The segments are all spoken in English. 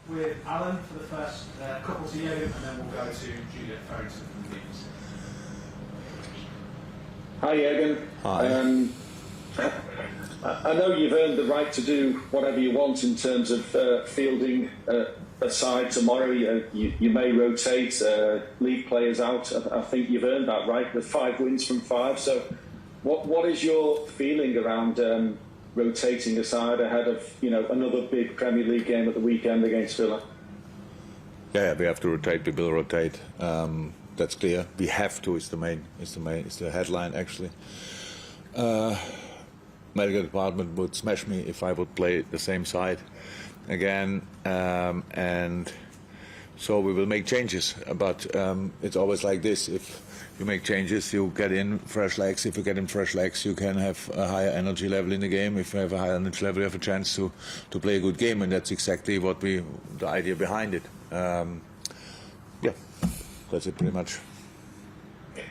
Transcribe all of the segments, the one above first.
with Alan for the first couple to Jürgen, and then we'll go to Juliet Ferrington from the BBC. Hi Jürgen. Hi. I know you've earned the right to do whatever you want in terms of fielding a side tomorrow. You may rotate, leave players out. I think you've earned that right with 5 wins from 5. So what is your feeling around rotating a side ahead of another big Premier League game at the weekend against Villa? Yeah, we have to rotate. We will rotate. That's clear. We have to. It's the headline actually. Medical department would smash me if I would play the same side again, and so we will make changes. But it's always like this: if you make changes, you get in fresh legs. If you get in fresh legs, you can have a higher energy level in the game. If you have a higher energy level, you have a chance to play a good game, and that's exactly what the idea behind it. Yeah, that's it pretty much.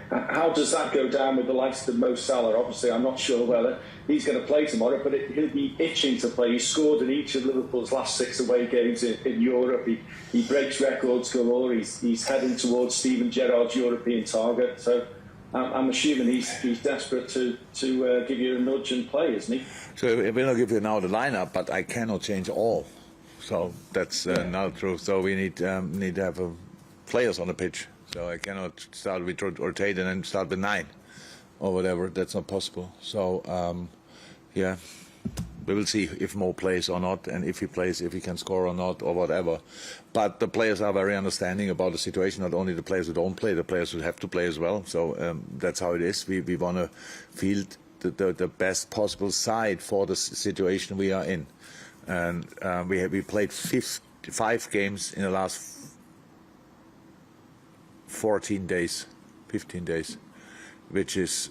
How does that go down with the likes of Mo Salah? Obviously, I'm not sure whether he's going to play tomorrow, but he'll be itching to play. He scored in each of Liverpool's last 6 away games in Europe. He breaks records galore. He's heading towards Steven Gerrard's European target. So I'm assuming he's desperate to give you a nudge and play, isn't he? So we're going to give you now the lineup, but I cannot change all. So that's not true. So we need to have players on the pitch. So I cannot start with rotate and then start with 9 or whatever. That's not possible. So yeah, we will see if Mo plays or not, and if he plays, if he can score or not, or whatever. But the players are very understanding about the situation. Not only the players who don't play, the players who have to play as well. So that's how it is. We want to field the best possible side for the situation we are in. And we played 5 games in the last 14 days, 15 days, which is,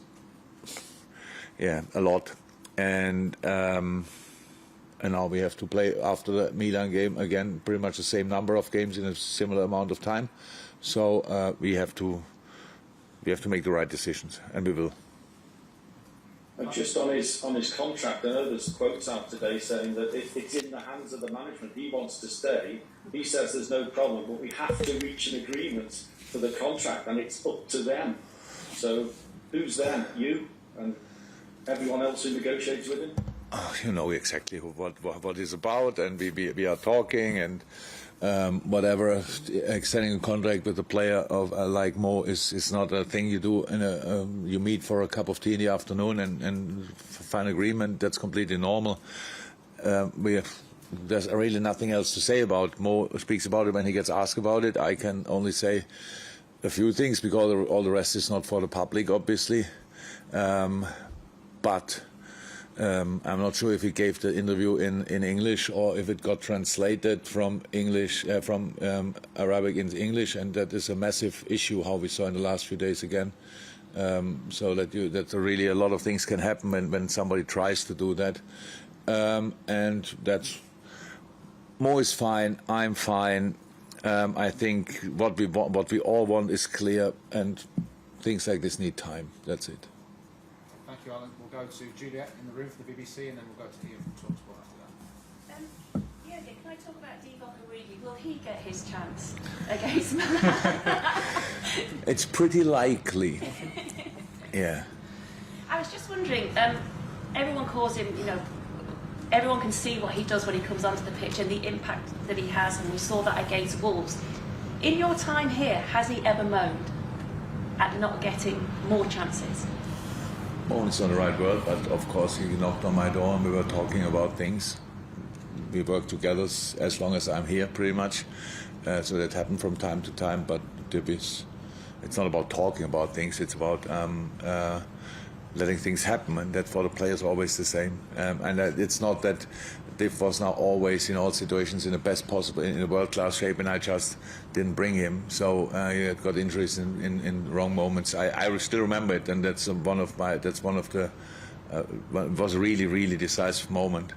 yeah, a lot. And now we have to play after the Milan game again, pretty much the same number of games in a similar amount of time. So we have to make the right decisions, and we will. And just on his contract, I know there's quotes out today saying that if it's in the hands of the management, he wants to stay. He says there's no problem, but we have to reach an agreement for the contract, and it's up to them. So who's them? You and everyone else who negotiates with him? Oh, you know exactly what it's about, and we are talking, and whatever, extending a contract with a player of like Mo is not a thing you do in you meet for a cup of tea in the afternoon and find agreement. That's completely normal. There's really nothing else to say about. Mo speaks about it when he gets asked about it. I can only say a few things because all the rest is not for the public, obviously. But I'm not sure if he gave the interview in English or if it got translated from English from Arabic into English, and that is a massive issue, how we saw in the last few days again. So that really a lot of things can happen when somebody tries to do that, and that's. Mo is fine. I'm fine. I think what we all want is clear, and things like this need time. That's it. Thank you, Alan. We'll go to Juliet in the room for the BBC, and then we'll go to Ian from TalkSport after that. Jürgen, can I talk about Divock Origi? Will he get his chance against Milan? It's pretty likely. Yeah. I was just wondering. Everyone calls him, everyone can see what he does when he comes onto the pitch and the impact that he has, and we saw that against Wolves. In your time here, has he ever moaned at not getting more chances? Moan is not the right word, but of course he knocked on my door and we were talking about things. We work together as long as I'm here, pretty much. So that happened from time to time, but it's not about talking about things, it's about letting things happen, and that for the players always the same. And it's not that Div was now always in all situations in the best possible, in a world-class shape, and I just didn't bring him. So he had got injuries in wrong moments. I still remember it, and that's one of the. It was a really, really decisive moment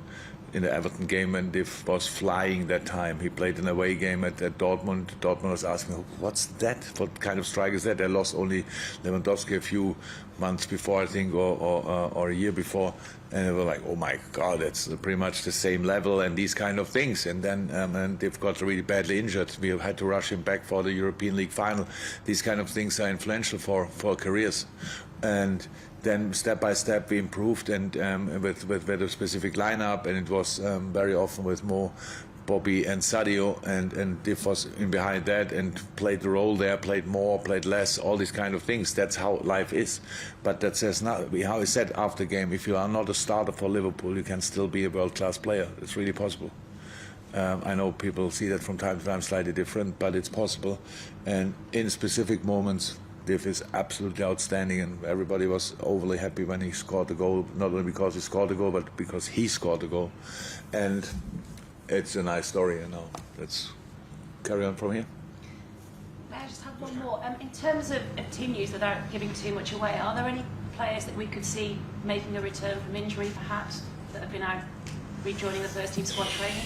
in the Everton game when Div was flying that time. He played an away game at Dortmund. Dortmund was asking, what's that? What kind of strike is that? They lost only Lewandowski a few months before, I think, or a year before. And they were like, oh my God, that's pretty much the same level and these kind of things. And then and Div got really badly injured. We had to rush him back for the European League final. These kind of things are influential for careers. And then step by step we improved, and with a specific lineup, and it was very often with Mo, Bobby and Sadio, and Div was in behind that and played the role there, played more, played less, all these kind of things. That's how life is. But that says not, how I said after the game, if you are not a starter for Liverpool, you can still be a world-class player. It's really possible. I know people see that from time to time slightly different, but it's possible. And in specific moments, Div is absolutely outstanding, and everybody was overly happy when he scored the goal, not only because he scored the goal, but because he scored the goal. And it's a nice story, you know. Let's carry on from here. May I just have one more? In terms of team news, without giving too much away, are there any players that we could see making a return from injury, perhaps, that have been out rejoining the first team squad training?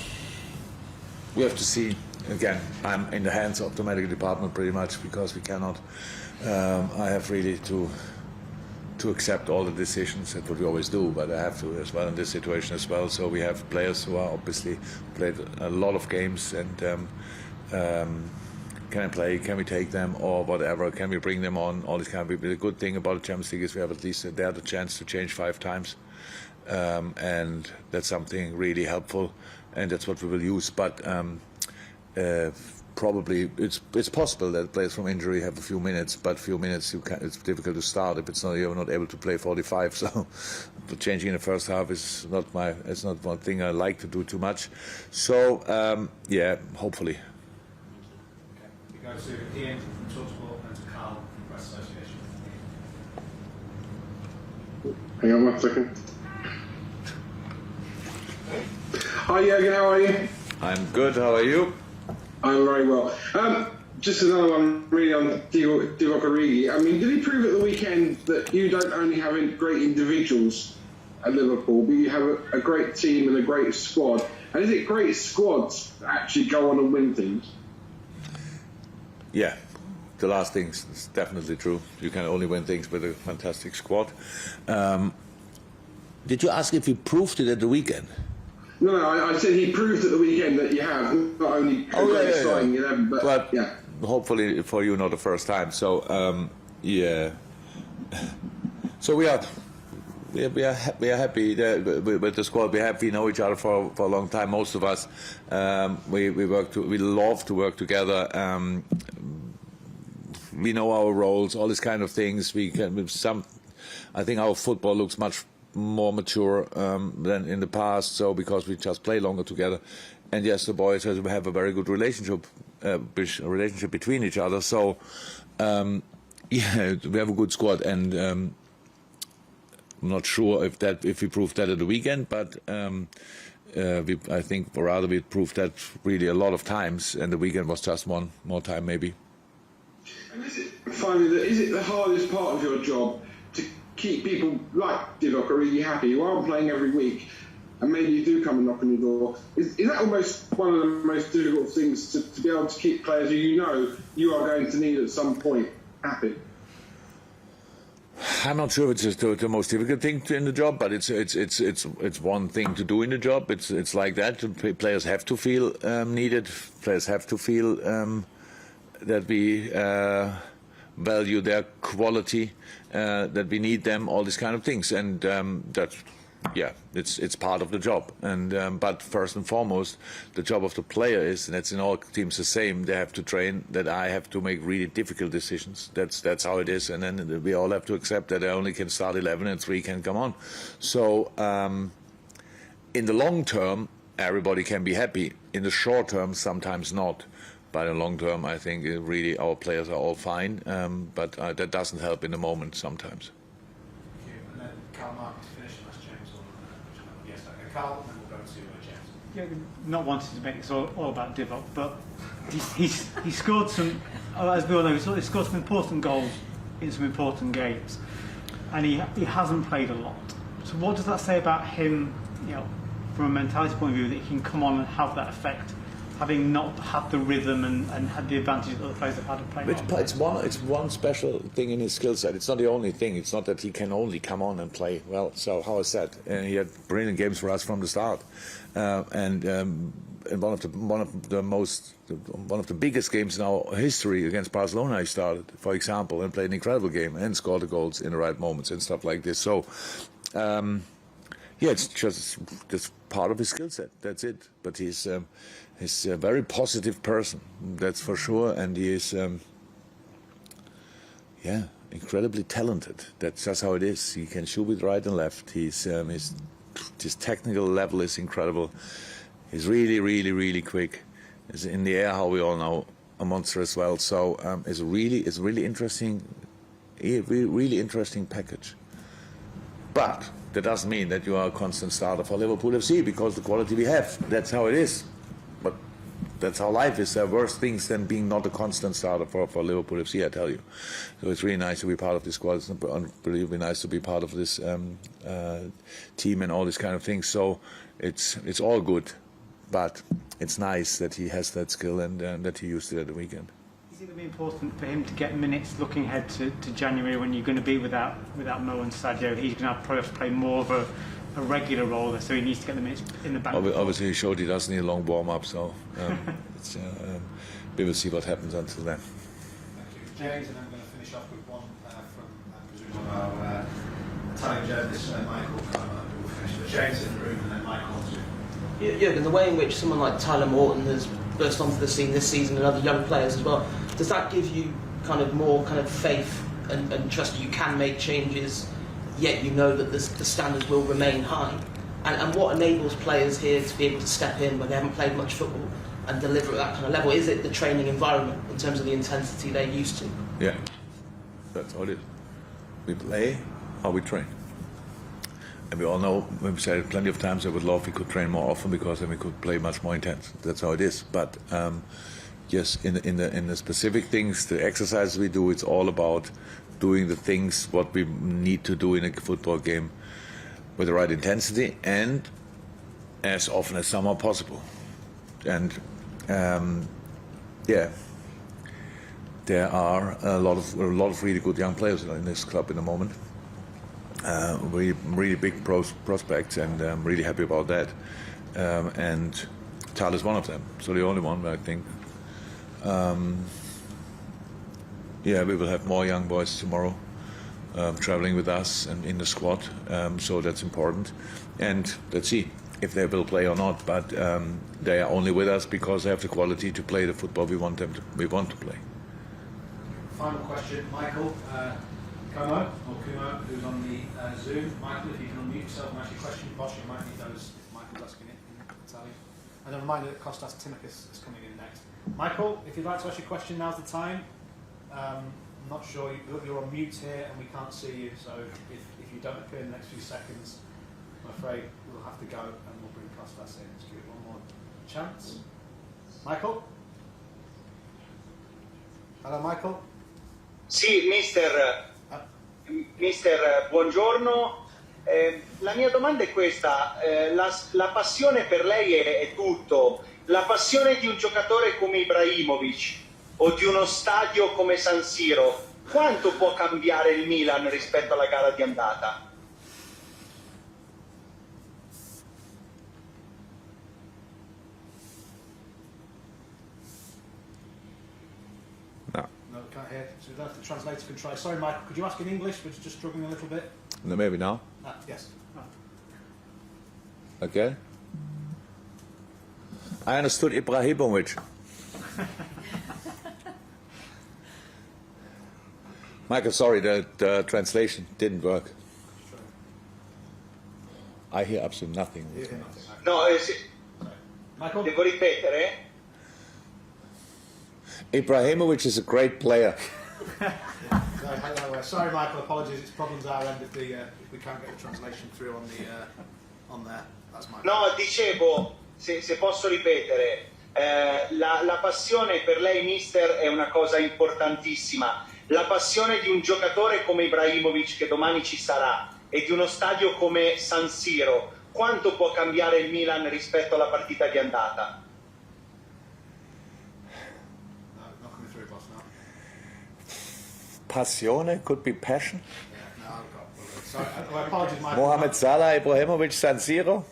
We have to see. Again, I'm in the hands of the medical department pretty much, because we cannot. I have really to accept all the decisions. That's what we always do, but I have to as well in this situation as well. So we have players who are obviously played a lot of games, and can I play? Can we take them or whatever? Can we bring them on? All this kind of. The good thing about the Champions League is we have at least there the chance to change 5 times, and that's something really helpful, and that's what we will use. But probably it's possible that players from injury have a few minutes, but few minutes it's difficult to start if you're not able to play 45. So changing in the first half is not one thing I like to do too much. So yeah, hopefully. Okay. We go to Ian from TalkSport and to Carl from Press Association. Hang on 1 second. Hi Jürgen, how are you? I'm good. How are you? I'm very well. Just another one really on Divock Origi. I mean, did he prove at the weekend that you don't only have great individuals at Liverpool, but you have a great team and a great squad? And is it great squads that actually go on and win things? Yeah, the last thing is definitely true. You can only win things with a fantastic squad. Did you ask if he proved it at the weekend? No, I said he proved at the weekend that you have not only great starting 11, but yeah. Hopefully for you, not the first time. So yeah. So we are happy with the squad we have. We know each other for a long time. Most of us, we love to work together. We know our roles, all these kind of things. I think our football looks much more mature than in the past, so because we just play longer together. And yes, the boys have a very good relationship between each other. So yeah, we have a good squad, and I'm not sure if we proved that at the weekend, but I think rather we proved that really a lot of times, and the weekend was just one more time maybe. And is it the hardest part of your job to keep people like Divock Origi happy who aren't playing every week, and maybe you do come and knock on your door? Is that almost one of the most difficult things to be able to keep players who you know you are going to need at some point happy? I'm not sure if it's the most difficult thing in the job, but it's one thing to do in the job. It's like that. Players have to feel needed. Players have to feel that we value their quality, that we need them, all these kind of things, and that's. Yeah, it's part of the job, and but first and foremost, the job of the player is, and it's in all teams the same. They have to train. That I have to make really difficult decisions. That's how it is, and then we all have to accept that I only can start 11 and 3 can come on. So in the long term, everybody can be happy. In the short term, sometimes not. But in the long term, I think really our players are all fine. But that doesn't help in the moment sometimes. Thank you. And then Carl Mark to finish. Yes, okay. Carl, and then we'll go to James. Yeah, not wanting to make this all about Divock, but he scored some, as we all know, he scored some important goals in some important games, and he hasn't played a lot. So what does that say about him, you know, from a mentality point of view, that he can come on and have that effect, having not had the rhythm and had the advantage that other players have had to play on? It's one special thing in his skill set. It's not the only thing. It's not that he can only come on and play well. So how I said, he had brilliant games for us from the start, and one of the biggest games in our history against Barcelona, he started, for example, and played an incredible game and scored the goals in the right moments and stuff like this. So. Yeah, it's just part of his skill set. That's it. But he's a very positive person, that's for sure, and he is, incredibly talented. That's just how it is. He can shoot with right and left. His technical level is incredible. He's really, really, really quick. He's in the air, how we all know, a monster as well. So it's really interesting, really interesting package. But that doesn't mean that you are a constant starter for Liverpool FC, because the quality we have, that's how it is. But that's how life is. There are worse things than being not a constant starter for Liverpool FC, I tell you. So it's really nice to be part of this squad. It's unbelievably nice to be part of this team and all these kind of things. So it's all good, but it's nice that he has that skill and that he used it at the weekend. Is it going to be important for him to get minutes looking ahead to January, when you're going to be without Mo and Sadio? He's going to have to play more of a regular role, so he needs to get the minutes in the back. Obviously, he showed he doesn't need a long warm-up, so we will see what happens until then. Thank you, James, and I'm going to finish off with one from our Italian journalist, Michael. We'll finish with James in the room, and then Michael. Jürgen, the way in which someone like Tyler Morton has burst onto the scene this season, and other young players as well, does that give you more faith and trust that you can make changes, yet you know that the standards will remain high? And what enables players here to be able to step in when they haven't played much football and deliver at that kind of level? Is it the training environment in terms of the intensity they're used to? Yeah, that's all it is. We play how we train. And we all know, we've said it plenty of times, I would love we could train more often, because then we could play much more intense. That's how it is. But yes, in the specific things, the exercises we do, it's all about doing the things what we need to do in a football game with the right intensity and as often as somehow possible. And there are a lot of really good young players in this club in the moment. Really big prospects, and I'm really happy about that. And Tal is one of them, so the only one, I think. We will have more young boys tomorrow traveling with us and in the squad, so that's important. And let's see if they will play or not, but they are only with us because they have the quality to play the football we want to play. Final question, Michael. Kumo, who's on the Zoom. Michael, if you can unmute yourself and ask your question. Bosch, you might need those if Michael's asking it in Italian. And a reminder that Kostas Timokis is coming in next. Michael, if you'd like to ask your question, now's the time. I'm not sure, you're on mute here and we can't see you, so if you don't appear in the next few seconds, I'm afraid we'll have to go and we'll bring Kostas in. Let's give it one more chance. Michael? Hello, Michael? Sì, mister, buongiorno. La mia domanda è questa, la passione per lei è tutto, la passione di un giocatore come Ibrahimovic o di uno stadio come San Siro, quanto può cambiare il Milan rispetto alla gara di andata? No, we can't hear. So the translator can try. Sorry, Michael, could you ask in English? We're just struggling a little bit. No, maybe now. Yes. Okay. I understood Ibrahimovic. Michael, sorry, the translation didn't work. I hear absolutely nothing. No, Michael? devo ripetere? Ibrahimovic is a great player. Sorry, Michael. Apologies. It's problems our end if we can't get the translation through on there. That's my. No, dicevo, se posso ripetere, la passione per lei, mister, è una cosa importantissima. La passione di un giocatore come Ibrahimovic, che domani ci sarà, e di uno stadio come San Siro, quanto può cambiare il Milan rispetto alla partita di andata? No, not coming through, boss, now. Passione could be passion. Yeah, no, I've got. Sorry, I apologize, Michael. Mohamed Salah, Ibrahimovic, San Siro.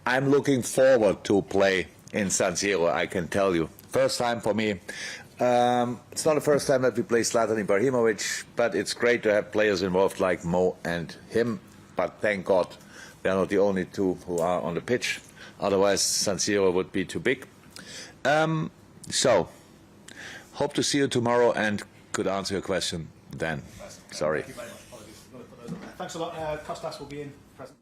I'm looking forward to play in San Siro, I can tell you. First time for me. It's not the first time that we play Zlatan Ibrahimovic, but it's great to have players involved like Mo and him. But thank God they're not the only two who are on the pitch. Otherwise, San Siro would be too big. So, hope to see you tomorrow and could answer your question then. Sorry. Thank you very much. Apologies. I'm going to put those on there. Thanks a lot. Kostas will be in presently.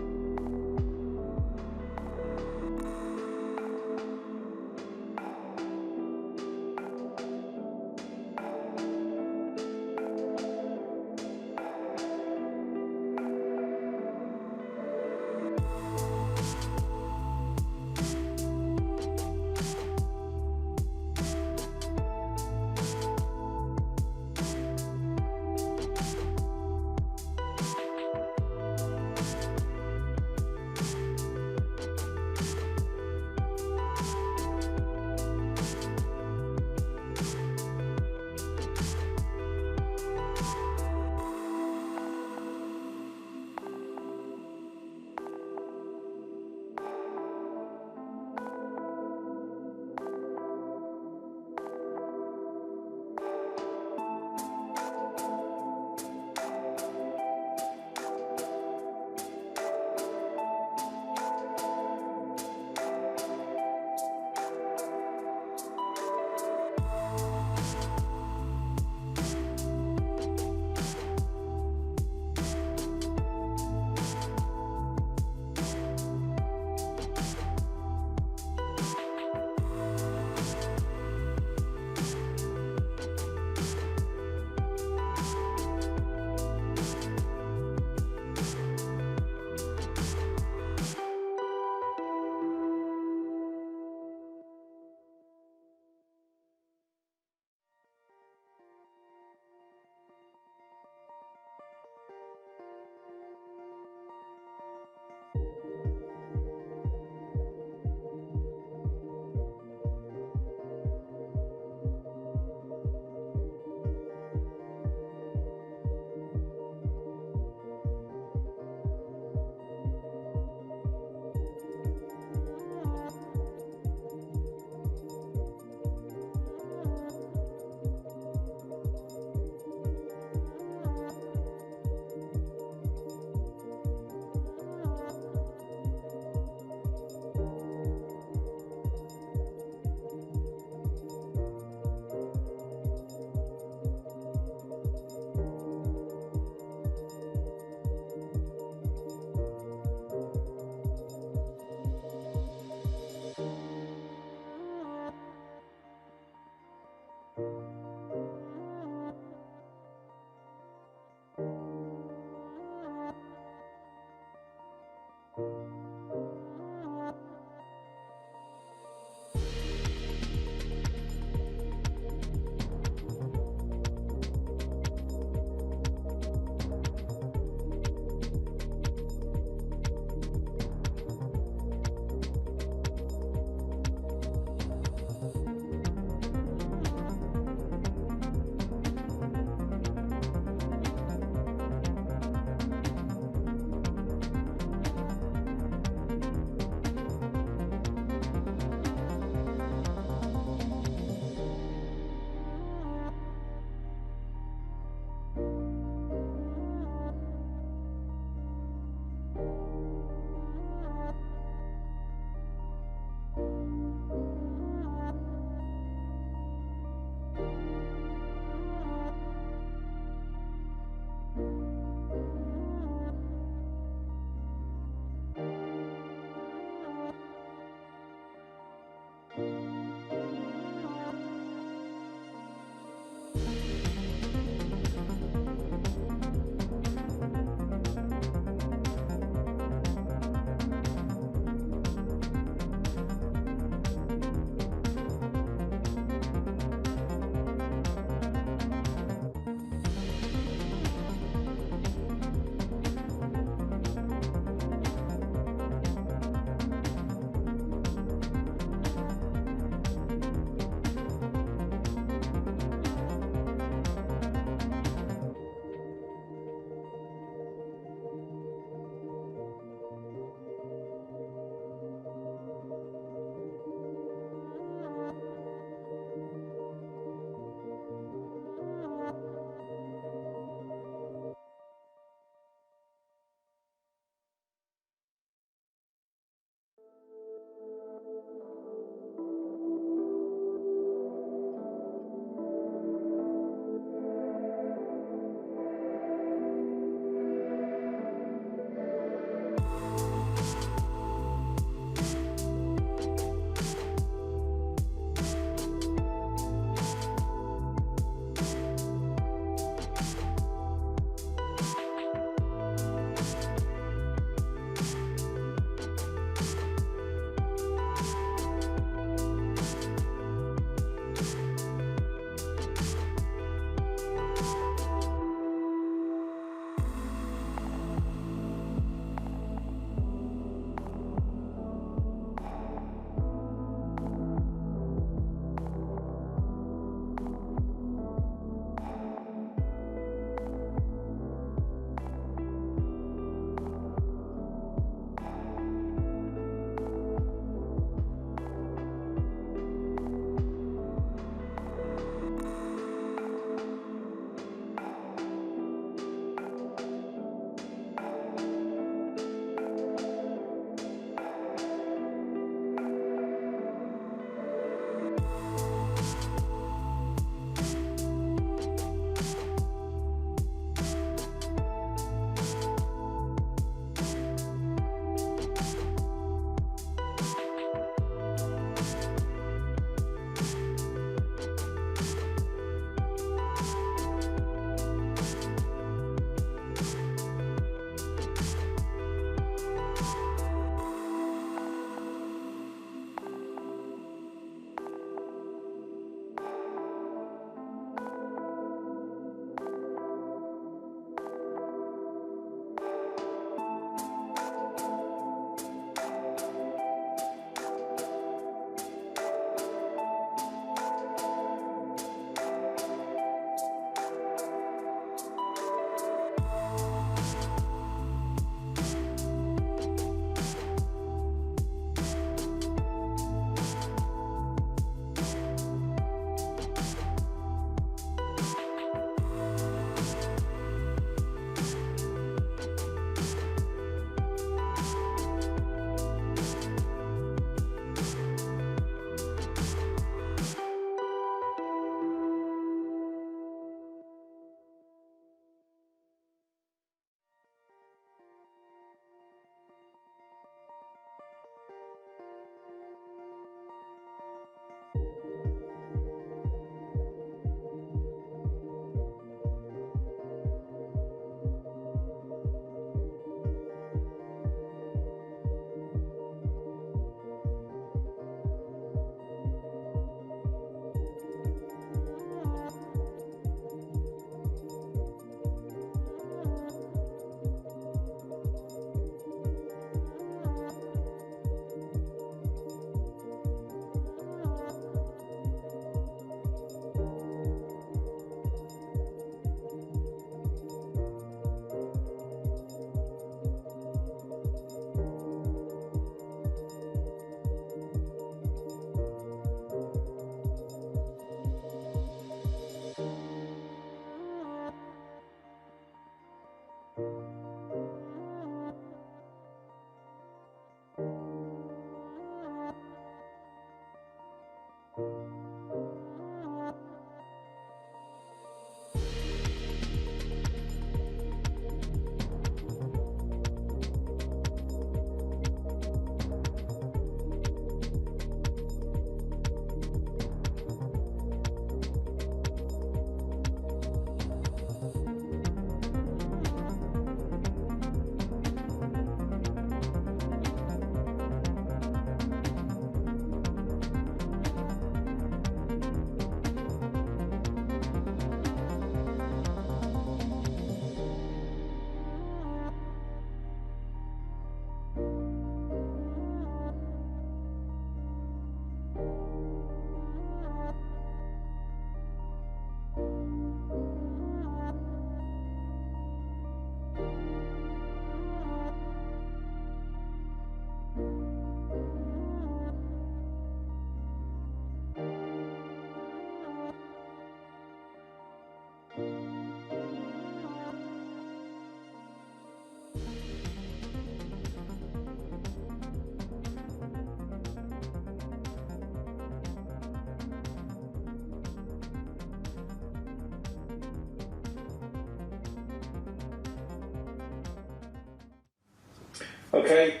Okay,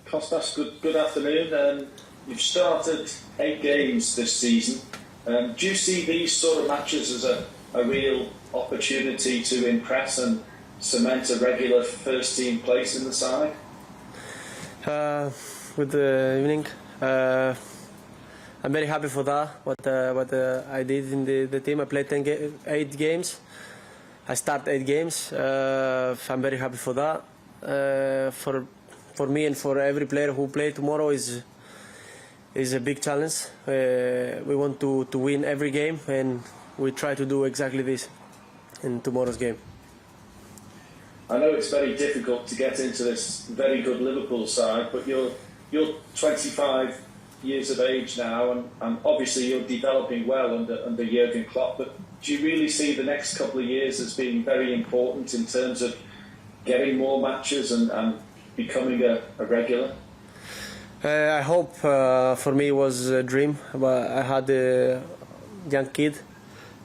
Kostas, good afternoon. You've started 8 games this season. Do you see these sort of matches as a real opportunity to impress and cement a regular first-team place in the side? Good evening. I'm very happy for that. What I did in the team. I played 8 games. I started 8 games. I'm very happy for that. For me and for every player who play tomorrow is a big challenge. We want to win every game, and we try to do exactly this in tomorrow's game. I know it's very difficult to get into this very good Liverpool side, but you're 25 years of age now, and obviously you're developing well under Jürgen Klopp. But do you really see the next couple of years as being very important in terms of getting more matches and becoming a regular? I hope. For me it was a dream, but I had a young kid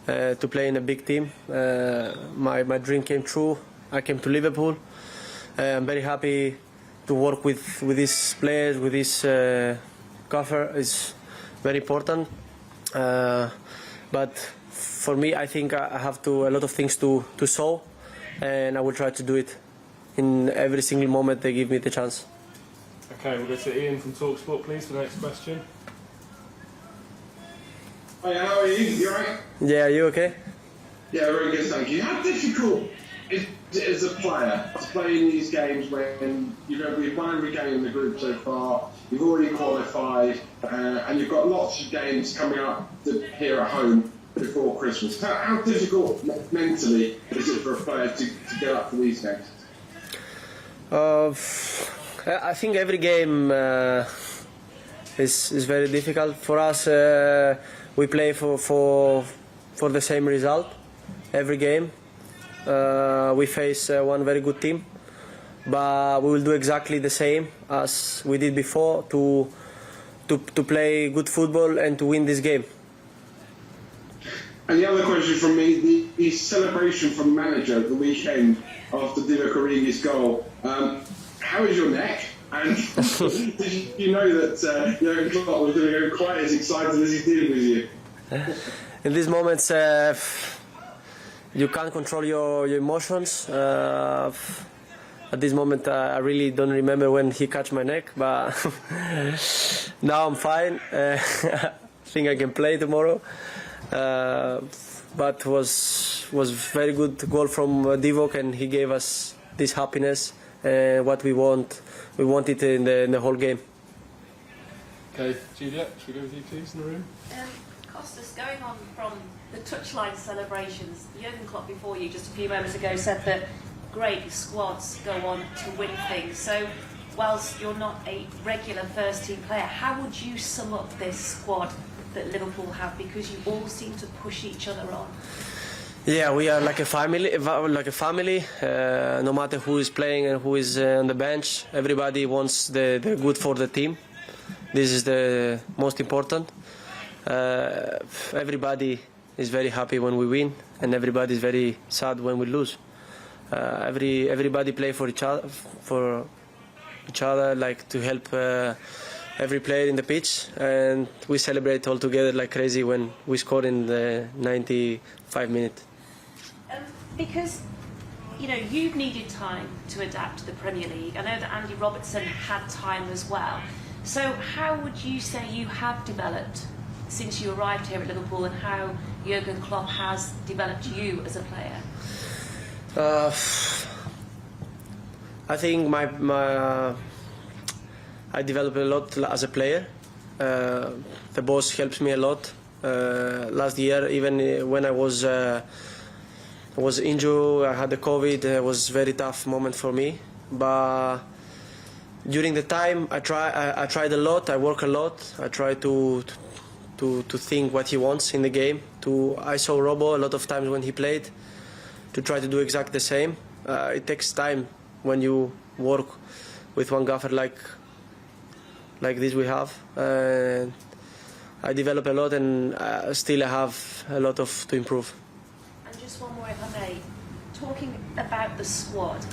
to play in a big team. My dream came true. I came to Liverpool. I'm very happy to work with these players, with this cover. It's very important. But for me, I think I have a lot of things to show, and I will try to do it in every single moment they give me the chance. Okay, we'll go to Ian from TalkSport, please, for the next question. Hi, how are you? You alright? Yeah, you okay? Yeah, very good, thank you. How difficult is it as a player to play in these games when we've won every game in the group so far, you've already qualified, and you've got lots of games coming up here at home before Christmas? How difficult mentally is it for a player to get up for these games? I think every game is very difficult for us. We play for the same result every game. We face one very good team, but we will do exactly the same as we did before to play good football and to win this game. And the other question from me, the celebration from the manager at the weekend after Divock Origi's goal. How is your neck? And did you know that Jürgen Klopp was going to go quite as excited as he did with you? In these moments, you can't control your emotions. At this moment, I really don't remember when he catch my neck, but now I'm fine. I think I can play tomorrow. But was very good goal from Divock, and he gave us this happiness. What we want it in the whole game. Okay, Juliet, should we go with you please in the room? Kostas, going on from the touchline celebrations, Jürgen Klopp before you just a few moments ago said that great squads go on to win things. So whilst you're not a regular first team player, how would you sum up this squad that Liverpool have, because you all seem to push each other on? Yeah, we are like a family. No matter who is playing and who is on the bench, everybody wants the good for the team. This is the most important. Everybody is very happy when we win, and everybody is very sad when we lose. Everybody play for each other, like to help every player in the pitch, and we celebrate all together like crazy when we score in the 95 minutes. Because you've needed time to adapt to the Premier League. I know that Andy Robertson had time as well. So how would you say you have developed since you arrived here at Liverpool, and how Jürgen Klopp has developed you as a player? I think I developed a lot as a player. The boss helps me a lot. Last year, even when I was injured, I had the COVID. It was a very tough moment for me. But during the time, I tried a lot. I work a lot. I try to think what he wants in the game. I saw Robo a lot of times when he played, to try to do exactly the same. It takes time when you work with one gaffer like this we have. I develop a lot, and still I have a lot to improve. And just one more, if I may. Talking about the squad,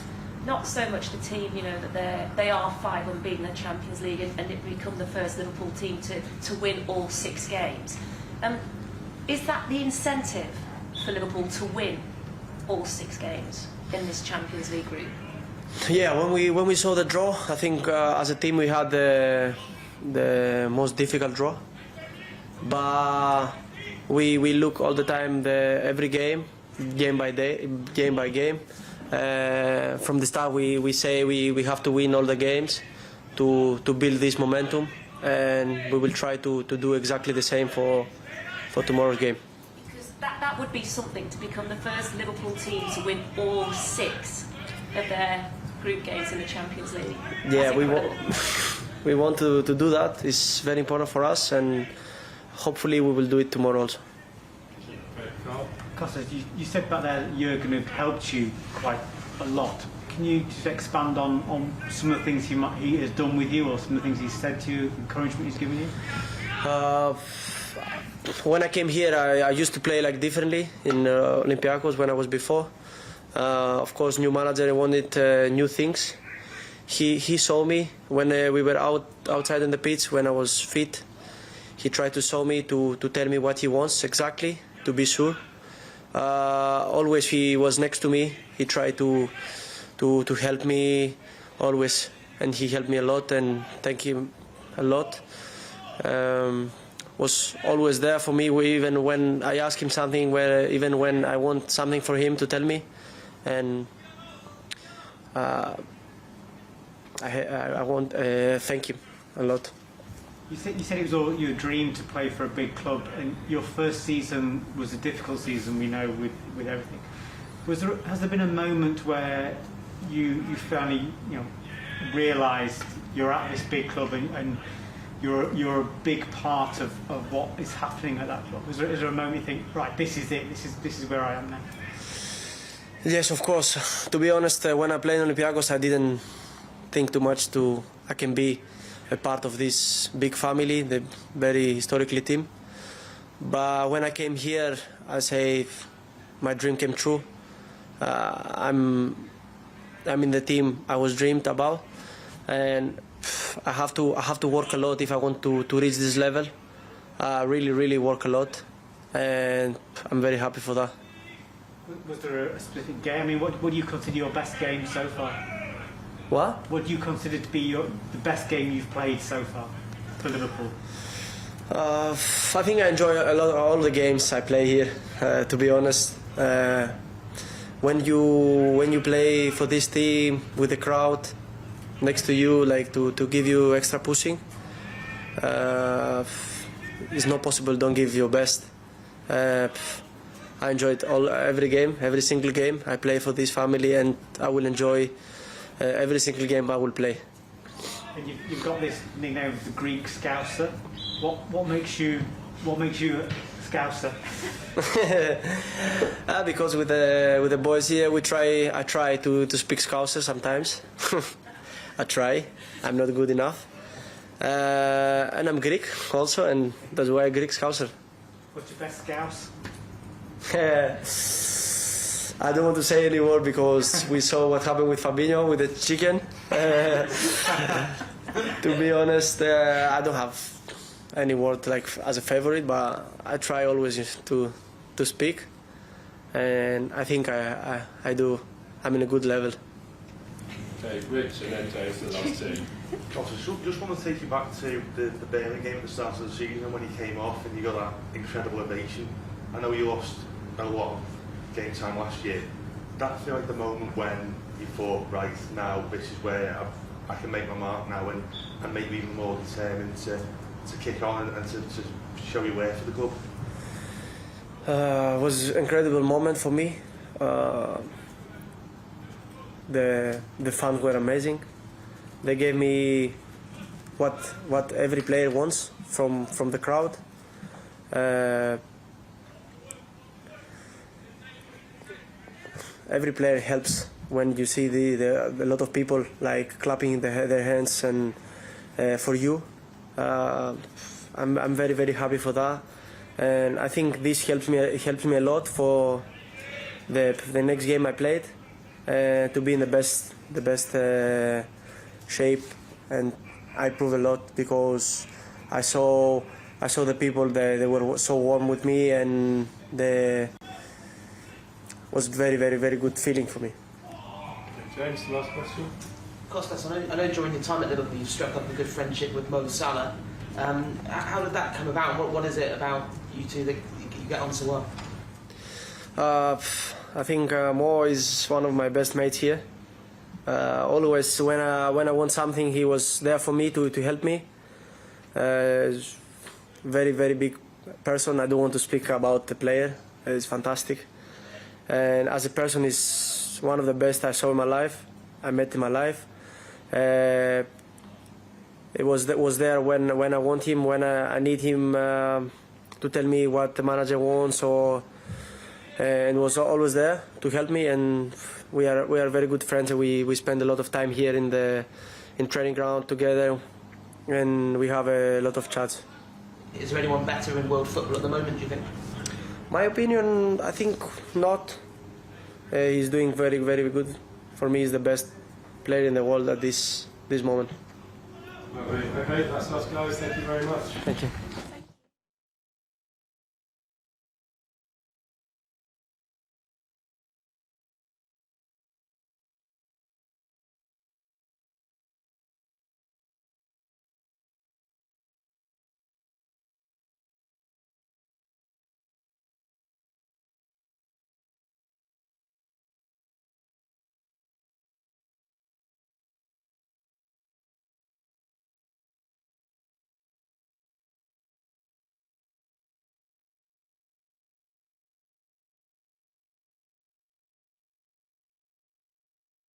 not so much the team, you know, that they are 5 unbeaten in the Champions League and it become the first Liverpool team to win all 6 games. Is that the incentive for Liverpool to win all 6 games in this Champions League group? Yeah, when we saw the draw, I think as a team we had the most difficult draw, but we look all the time every game by game. From the start we say we have to win all the games to build this momentum, and we will try to do exactly the same for tomorrow's game. Because that would be something, to become the first Liverpool team to win all 6 of their group games in the Champions League. Yeah, we want to do that. It's very important for us, and hopefully we will do it tomorrow also. Kostas, you said back there Jürgen had helped you quite a lot. Can you just expand on some of the things he has done with you, or some of the things he's said to you, encouragement he's given you? When I came here, I used to play like differently in Olympiacos when I was before. Of course, new manager wanted new things. He saw me when we were outside on the pitch when I was fit. He tried to show me to tell me what he wants exactly, to be sure. Always he was next to me. He tried to help me always, and he helped me a lot, and thank him a lot. Was always there for me, even when I ask him something, even when I want something for him to tell me, and I want thank him a lot. You said it was your dream to play for a big club, and your first season was a difficult season, we know, with everything. Has there been a moment where you finally realised you're at this big club and you're a big part of what is happening at that club? Is there a moment you think, right, this is it, this is where I am now? Yes, of course. To be honest, when I played in Olympiacos, I didn't think too much I can be a part of this big family, the very historically team. But when I came here, I say my dream came true. I'm in the team I was dreamed about, and I have to work a lot if I want to reach this level. Really work a lot, and I'm very happy for that. Was there a specific game? I mean, what do you consider your best game so far? What? What do you consider to be the best game you've played so far for Liverpool? I think I enjoy a lot all the games I play here. To be honest, when you play for this team with the crowd next to you, like to give you extra pushing, it's not possible. Don't give your best. I enjoyed every single game I play for this family, and I will enjoy every single game I will play. And you've got this nickname of the Greek Scouser. What makes you a Scouser? Because with the boys here, I try to speak Scouser sometimes. I try. I'm not good enough. And I'm Greek also, and that's why I'm Greek Scouser. What's your best Scouse? I don't want to say any more because we saw what happened with Fabinho with the chicken. To be honest, I don't have any word like as a favorite, but I try always to speak, and I think I do. I'm in a good level. Okay, Rich and then James, the last two. Just want to take you back to the Burnley game at the start of the season when you came off and you got that incredible ovation. I know you lost a lot of game time last year. Did that feel like the moment when you thought, right, now this is where I can make my mark now and maybe even more determined to kick on and to show your way for the club? It was an incredible moment for me. The fans were amazing. They gave me what every player wants from the crowd. Every player helps when you see a lot of people like clapping their hands and for you. I'm very happy for that, and I think this helps me a lot for the next game I played. to be in the best shape, and I proved a lot because I saw the people they were so warm with me, and they was very good feeling for me. James, the last question. Costas, I know during your time at Liverpool you struck up a good friendship with Mo Salah. How did that come about? What is it about you two that you get on so well? I think Mo is one of my best mates here. Always when I want something, he was there for me to help me. Very big person. I don't want to speak about the player. He's fantastic, and as a person, he's one of the best I saw in my life. I met in my life. It was there when I want him, when I need him to tell me what the manager wants, and was always there to help me. And we are very good friends. And we spend a lot of time here in training ground together, and we have a lot of chats. Is there anyone better in world football at the moment, do you think? My opinion, I think not. He's doing very good. For me, he's the best player in the world at this moment. Okay, that's us guys. Thank you very much. Thank you.